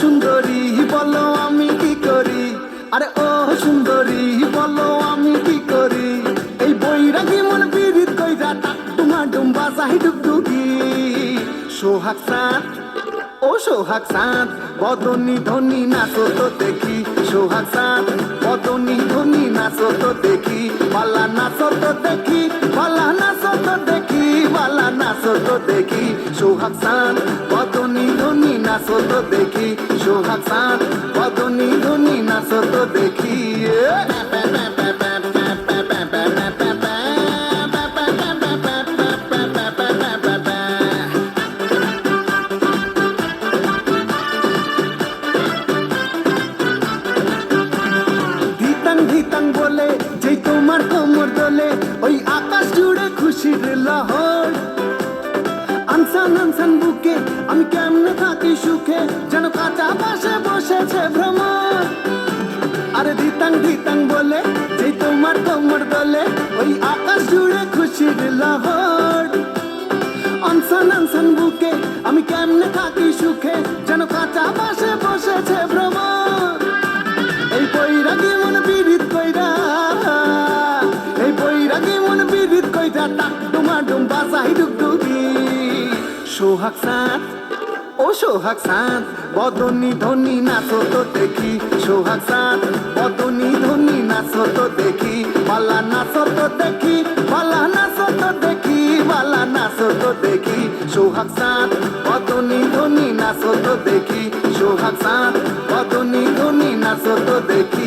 সুন্দরী বলো আমি কি করি, আরে ও সুন্দরী বলো আমি কি করি, এই বৈরাগী মন পীড়িত কইরা টাক টুমা ডুম্বা চাহি ডুগডুগি। সোহাগ চাঁদ ও সোহাগ চাঁদ বদনী ধনী নাচো তো দেখি, সোহাগ চাঁদ বদনী ধনী নাচো তো দেখি, বালা নাচো তো দেখি, বালা নাচো তো দেখি, বালা নাচো তো দেখি, সোহাগ চাঁদ বদনী ধনী নাচো তো দেখি, সোহাগ চাঁদ বদনী ধনী নাচো তো দেখি। ধিতাং বলে যেই তোমার কোমর দোলে, ওই আকাশ জুড়ে খুশির লহর। আনসান আনসান বুকে আমি কেমনে থাকি সুখে, যেন কাঁচা পাশে বসেছে ভ্রমর। আরে ধিতাং বলে যেই তোমার কোমর দোলে, ওই আকাশ জুড়ে খুশির লহর। আনসান আনসান বুকে আমি কেমনে থাকি সুখে, যেন কাঁচা পাশে বসেছে ভ্রমর। এই বৈরাগী মন পীড়িত কইরা, এই বৈরাগী মন পীড়িত কইরা টাক ডুমা ডুম্বা চাহি ডুগডুগি। সোহাগ চাঁদ ও সোহাগ চাঁদ বদনী ধনী নাচো তো দেখি, সোহাগ চাঁদ বদনী ধনী নাচো তো দেখি, বালা নাচো তো দেখি, বালা নাচো তো দেখি, বালা নাচো তো দেখি, সোহাগ চাঁদ বদনী ধনী নাচো তো দেখি, সোহাগ চাঁদ বদনী ধনী নাচো তো দেখি।